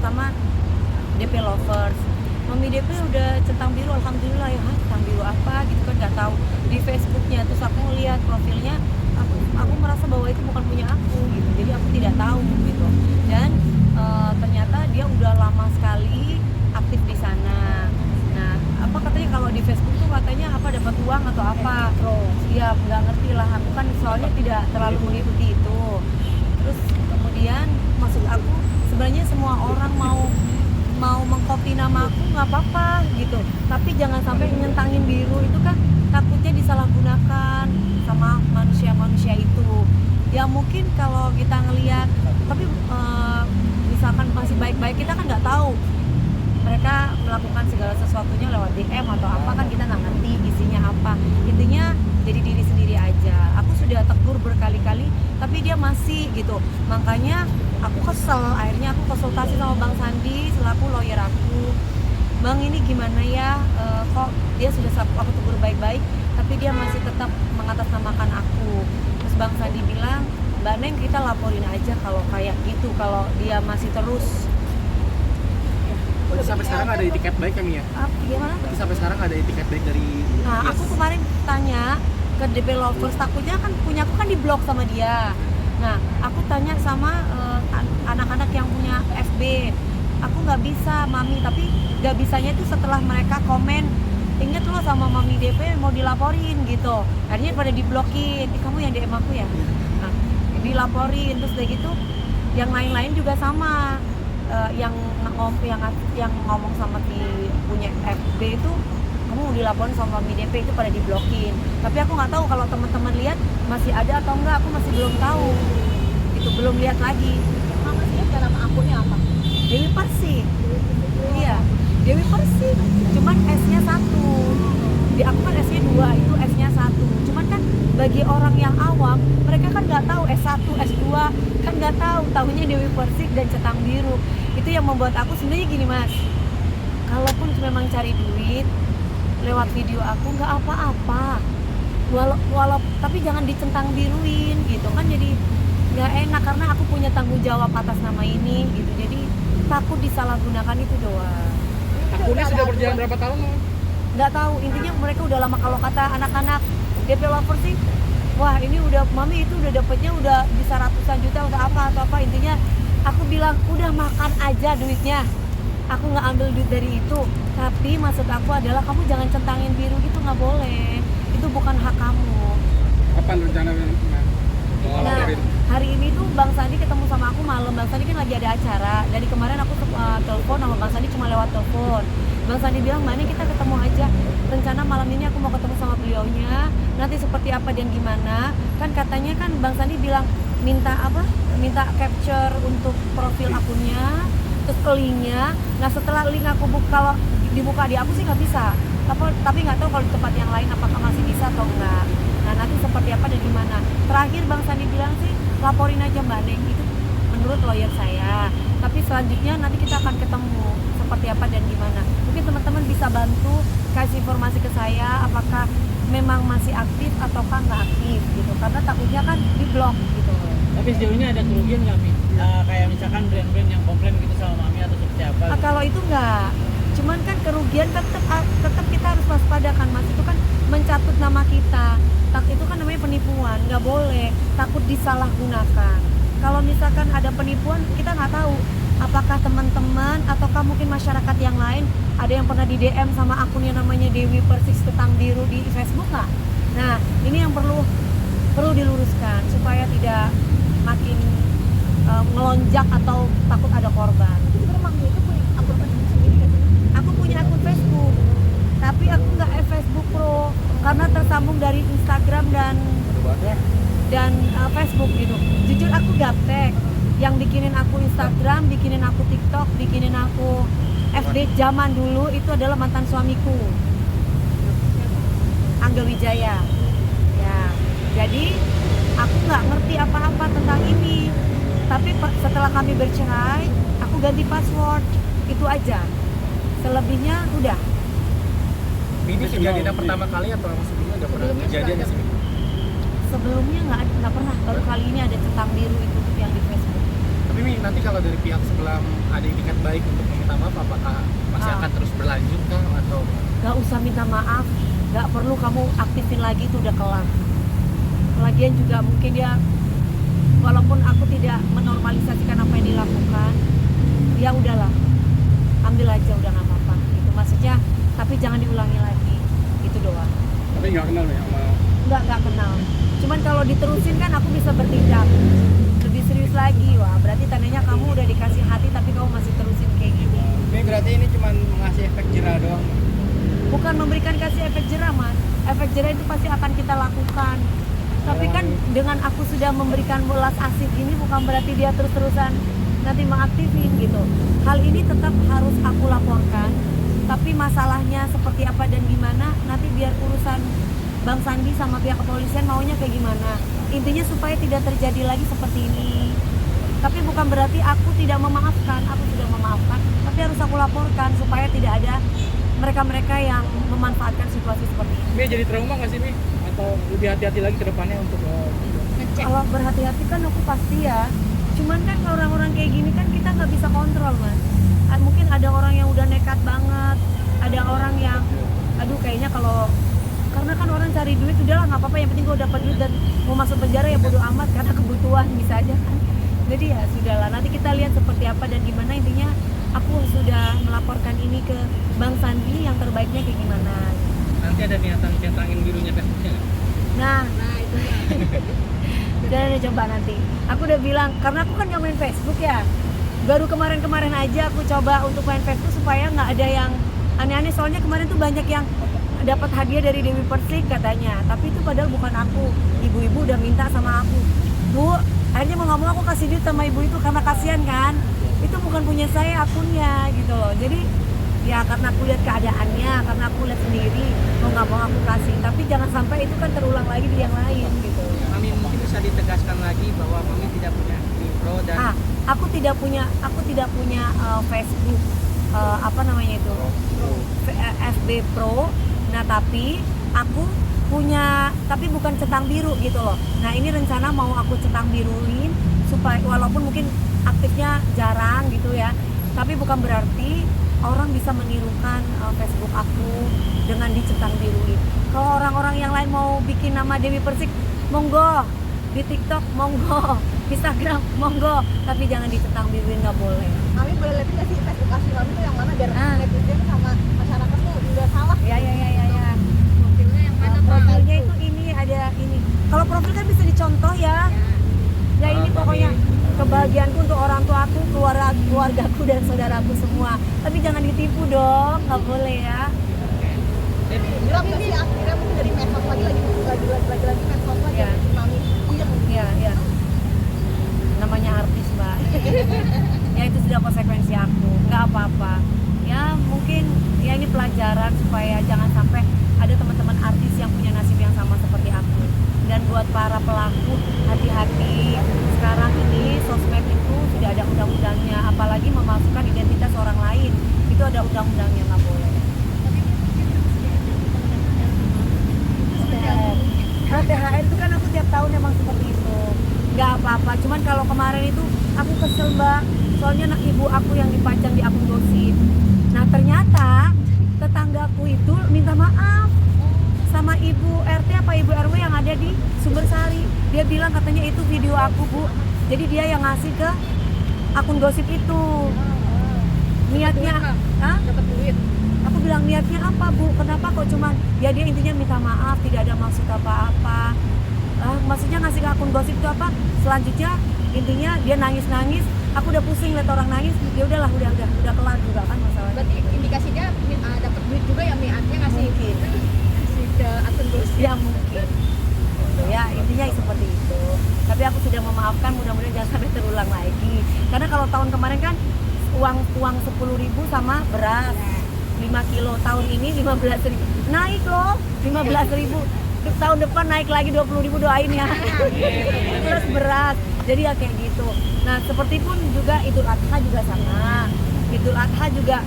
sama DP Lovers. Mami DP udah centang biru, alhamdulillah ya. Centang biru apa gitu kan, nggak tahu di Facebooknya. Terus aku ngeliat profilnya, aku merasa bahwa itu bukan punya aku gitu, jadi aku tidak tahu gitu. Dan ternyata dia udah lama sekali aktif di sana. Nah, apa katanya kalau di Facebook tuh katanya apa dapat uang atau apa? Iya, nggak ngerti lah. Aku kan soalnya tidak terlalu mengikuti itu. Terus kemudian maksud aku sebenarnya semua orang mau mengcopy nama aku nggak apa-apa gitu, tapi jangan sampai nyentangin biru itu kan takutnya disalahgunakan sama manusia-manusia itu. Ya mungkin kalau kita ngelihat, tapi misalkan masih baik-baik, kita kan nggak tahu mereka melakukan segala sesuatunya lewat DM atau apa, kan kita nggak ngerti isinya apa. Intinya jadi diri sendiri aja. Aku sudah tegur berkali-kali tapi dia masih gitu, makanya aku kesel. Akhirnya aku konsultasi sama Bang Sandi selaku lawyer aku. Bang, ini gimana ya, kok dia sudah aku tegur baik-baik tapi dia masih tetap mengatasnamakan aku. Terus Bang Sandi bilang, Mbak Neng, kita laporin aja kalau kayak gitu, kalau dia masih terus. Sampai sekarang ada etiket baik ya, Mia? Gimana? Sampai sekarang ada etiket baik dari... Nah, aku kemarin tanya ke DP Lovers, takutnya kan punya aku kan diblok sama dia. Nah, aku tanya sama anak-anak yang punya FB, aku nggak bisa Mami, tapi nggak bisanya itu setelah mereka komen, inget lo sama Mami DP mau dilaporin gitu. Akhirnya pada diblokin. Kamu yang DM aku ya? Nah, dilaporin. Terus udah gitu yang lain-lain juga sama. Yang ngomong sama punya FB itu, kamu mau dilaporin sama Mami DP, itu pada diblokin. Tapi aku nggak tahu kalau teman-teman lihat masih ada atau enggak, aku masih belum tahu. Itu belum lihat lagi. Mama sih nama akunnya apa? Dewi Persik. Iya, Dewi Persik. Cuman S-nya 1. Di aku kan S-nya 2, itu S-nya 1. Cuman kan bagi orang yang awam, mereka kan nggak tahu S1, S2, kan nggak tahu. Tahunya Dewi Persik dan Centang Biru. Itu yang membuat aku sebenarnya gini, Mas. Kalaupun memang cari duit lewat video aku nggak apa-apa. Walau tapi jangan dicentang biruin gitu kan, jadi nggak enak karena aku punya tanggung jawab atas nama ini gitu. Jadi takut disalahgunakan, itu doang. Akunnya sudah berjalan berapa tahun? Nggak tahu, intinya mereka udah lama. Kalau kata anak-anak DP Lovers sih, wah ini udah Mami itu udah dapetnya udah bisa ratusan juta, udah apa atau apa. Intinya aku bilang udah makan aja duitnya, aku nggak ambil duit dari itu. Tapi maksud aku adalah kamu jangan centangin biru gitu, nggak boleh. Itu bukan hak kamu. Apa rencana? Nah, hari ini tuh Bang Sandi ketemu sama aku malam. Bang Sandi kan lagi ada acara. Dari kemarin aku telepon sama Bang Sandi cuma lewat telepon. Bang Sandi bilang, Mbak Neng, kita ketemu aja. Rencana malam ini aku mau ketemu sama beliaunya. Nanti seperti apa dan gimana. Kan katanya kan Bang Sandi bilang minta capture untuk profil akunnya, terus linknya. Nah, setelah link aku buka, kalau dibuka di aku sih nggak bisa. Tapi nggak tahu kalau di tempat yang lain apakah masih bisa atau enggak. Nah, nanti seperti apa dan gimana. Terakhir Bang Sandi bilang sih laporin aja Mbak Neng, itu menurut lawyer saya. Tapi selanjutnya nanti kita akan ketemu seperti apa dan gimana. Mungkin teman-teman bisa bantu kasih informasi ke saya apakah memang masih aktif ataukah nggak aktif gitu. Karena takutnya kan di blok gitu. Tapi sejauh ini ada kerugian nggak, Mi? Kayak misalkan brand-brand yang komplain gitu sama Mami atau seperti apa? Gitu? Kalau itu nggak. Cuman kan kerugian tetap kita harus waspada kan, Mas. Itu kan mencatut nama kita. Itu kan namanya penipuan, nggak boleh. Takut disalahgunakan. Kalau misalkan ada penipuan, kita nggak tahu apakah teman-teman ataukah mungkin masyarakat yang lain ada yang pernah di DM sama akunnya namanya Dewi Persik Centang Biru di Facebook nggak? Nah, ini yang perlu diluruskan supaya tidak makin melonjak atau takut ada korban. Itu sebenarnya Mami itu punya akun Facebook sendiri kan? Aku punya akun Facebook, tapi aku nggak Facebook Pro karena tersambung dari Instagram dan Facebook gitu. Jujur aku gaptek. Yang bikinin aku Instagram, bikinin aku TikTok, bikinin aku FB zaman dulu itu adalah mantan suamiku, Angga Wijaya. Ya, jadi aku nggak ngerti apa-apa tentang ini. Tapi setelah kami bercerai, aku ganti password, itu aja. Selebihnya udah. Ini kejadian pertama kali atau sebelumnya udah pernah kejadian ya sih? Sebelumnya nggak pernah. Baru kali ini ada Centang Biru itu yang di Facebook. Tapi Mi, nanti kalau dari pihak sebelah ada itikat baik untuk meminta maaf, apakah masih akan terus berlanjut kah atau? Gak usah minta maaf, gak perlu kamu aktifin lagi, itu udah kelar. Lagian juga mungkin dia, walaupun aku tidak menormalisasikan apa yang dilakukan, ya udahlah, ambil aja, udah nggak apa-apa gitu maksudnya, tapi jangan diulangi lagi, itu doang. Tapi nggak kenal ya sama? Nggak kenal, cuman kalau diterusin kan aku bisa bertindak lebih serius lagi. Wah, berarti tandanya kamu udah dikasih hati tapi kamu masih terusin kayak gini. Ini berarti ini cuma mengasih efek jerah doang. Bukan memberikan kasih efek jerah, Mas. Efek jerah itu pasti akan kita lakukan. Tapi kan dengan aku sudah memberikan belas asih ini bukan berarti dia terus-terusan nanti mengaktifin gitu. Hal ini tetap harus aku laporkan. Tapi masalahnya seperti apa dan gimana nanti biar urusan Bang Sandi sama pihak kepolisian maunya kayak gimana. Intinya supaya tidak terjadi lagi seperti ini. Tapi bukan berarti aku tidak memaafkan. Aku sudah memaafkan, tapi harus aku laporkan supaya tidak ada mereka-mereka yang memanfaatkan situasi seperti ini. Mi jadi trauma nggak sih Mi? Atau lebih hati-hati lagi ke depannya untuk ngecek. Kalau berhati-hati kan aku pasti ya. Cuman kan kalau orang-orang kayak gini kan kita nggak bisa kontrol, Mas. Mungkin ada orang yang udah nekat banget, ada orang yang aduh kayaknya kalau karena kan orang cari duit udahlah nggak apa-apa, yang penting gue dapat duit dan mau masuk penjara ya bodo amat karena kebutuhan bisa aja kan. Jadi ya sudahlah, nanti kita lihat seperti apa dan gimana. Intinya aku sudah melaporkan ini ke Bang Sandi, yang terbaiknya kayak gimana. Nanti ada niatan centangin birunya Facebooknya nggak? Nah, Itu ya. jangan coba nanti. Aku udah bilang, karena aku kan nggak main Facebook ya. Baru kemarin-kemarin aja aku coba untuk main Facebook supaya nggak ada yang aneh-aneh. Soalnya kemarin tuh banyak yang dapat hadiah dari Dewi Persik katanya. Tapi itu padahal bukan aku. Ibu-ibu udah minta sama aku, Bu, akhirnya mau nggak mau aku kasih duit sama ibu itu karena kasihan kan. Itu bukan punya saya akunnya gitu loh. Jadi ya karena aku lihat keadaannya, karena aku lihat sendiri, mau nggak mau aku kasih. Tapi jangan sampai itu kan terulang lagi di yang lain gitu. Mami mungkin bisa ditegaskan lagi bahwa Mami tidak punya Pro dan aku tidak punya Facebook apa namanya itu FB Pro. Nah tapi aku punya, tapi bukan centang biru gitu loh. Nah ini rencana mau aku centang biruin supaya walaupun mungkin aktifnya jarang gitu ya, tapi bukan berarti orang bisa menirukan Facebook aku dengan dicentang biruin. Kalau orang-orang yang lain mau bikin nama Dewi Persik, monggo. Di TikTok monggo, Instagram monggo, tapi jangan dicentang biruin, nggak boleh. Kami boleh lihat nggak sih Facebook asli kami tuh yang mana biar netizen sama masyarakat tuh udah salah. Ya. Profilnya yang mana Pak? Profilnya itu ini ada ini. Kalau profil kan bisa dicontoh ya. Ya ini pokoknya kebahagiaanku untuk orang tuaku, keluargaku dan saudaraku semua. Tapi jangan ditipu dong, nggak boleh ya. Berat nggak sih akhirnya mungkin dari medsos lagi medsos lagi Ya. Mami puyeng. Iya. Namanya artis, Mbak. Ya itu sudah konsekuensi aku. Nggak apa-apa. Ya mungkin ya ini pelajaran supaya jangan sampai ada teman-teman artis yang punya nasib yang sama seperti aku. Dan buat para pelaku, hati-hati. Sekarang ini sosmed itu sudah ada undang-undangnya, apalagi memasukkan identitas orang lain. Itu ada undang-undangnya, nggak boleh. Kalau THR itu kan aku tiap tahun emang seperti itu, nggak apa-apa. Cuman kalau kemarin itu aku kesel, Mbak, soalnya anak ibu aku yang dipajang di akun gosip. Nah ternyata tetanggaku itu minta maaf sama ibu RT apa ibu RW yang ada di Sumbersari. Dia bilang katanya itu video aku, Bu. Jadi dia yang ngasih ke akun gosip itu. Niatnya, Dapat duit. aku bilang niatnya apa, Bu? Kenapa kok cuman ya dia intinya minta maaf, tidak ada maksud apa-apa. Maksudnya ngasih ke akun gosip itu apa? Selanjutnya intinya dia nangis-nangis. Aku udah pusing lihat orang nangis. Ya udahlah, udah kelar juga kan masalahnya. Berarti indikasi dia dapat duit juga ya niatnya ngasih Mungkin. ngasih ke akun gosip. Ya mungkin. Ya intinya seperti itu. Tapi aku sudah memaafkan, mudah-mudahan jangan sampai terulang lagi. Karena kalau tahun kemarin kan uang 10.000 sama beras 5 kilo, tahun ini 15.000 naik loh, 15.000. Tahun depan naik lagi 20.000, doain ya. Terus beras, jadi ya kayak gitu. Nah seperti pun juga Idul Adha juga sama. Idul Adha juga,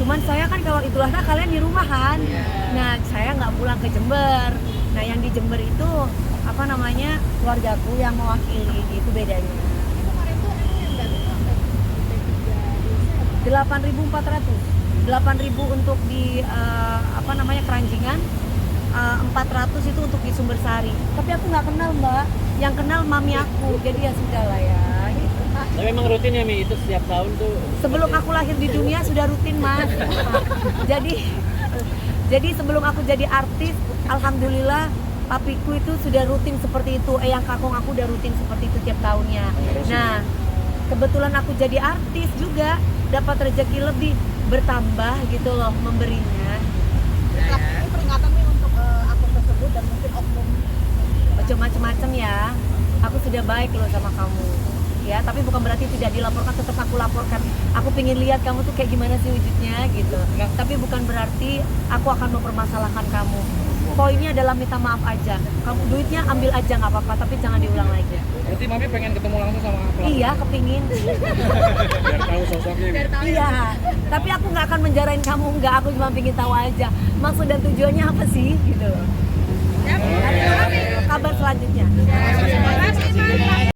cuman saya kan kalau Idul Adha kalian di rumah kan. Nah saya nggak pulang ke Jember. Nah yang di Jember itu apa namanya, keluargaku yang mewakili, itu bedanya. Kemarin tuh yang dari 8.400. 8.000 untuk di keranjingan, 400 itu untuk di Sumbersari. Tapi aku nggak kenal Mbak, yang kenal mami aku, jadi ya sudah lah ya gitu. Tapi memang rutin ya Mi, itu setiap tahun tuh. Sebelum aku lahir di dunia sudah rutin Mas. jadi sebelum aku jadi artis, alhamdulillah papiku itu sudah rutin seperti itu. Eyang kakung aku udah rutin seperti itu tiap tahunnya. Nah, kebetulan aku jadi artis juga, dapat rezeki lebih, bertambah gitu loh memberinya. Ini peringatan nih untuk akun tersebut dan mungkin oknum. Macam-macam ya. Aku sudah baik loh sama kamu. Ya, tapi bukan berarti tidak dilaporkan, tetap aku laporkan. Aku pengen lihat kamu tuh kayak gimana sih wujudnya gitu. Tapi bukan berarti aku akan mempermasalahkan kamu. Poinnya adalah minta maaf aja. Kamu duitnya ambil aja nggak apa-apa, tapi jangan diulang lagi. Berarti Mami pengen ketemu langsung sama pelaku? Iya, kepingin. Biar tahu sosoknya. Iya, tapi aku nggak akan menjarain kamu, nggak. Aku cuma pengen tahu aja maksud dan tujuannya apa sih gitu loh. Ya,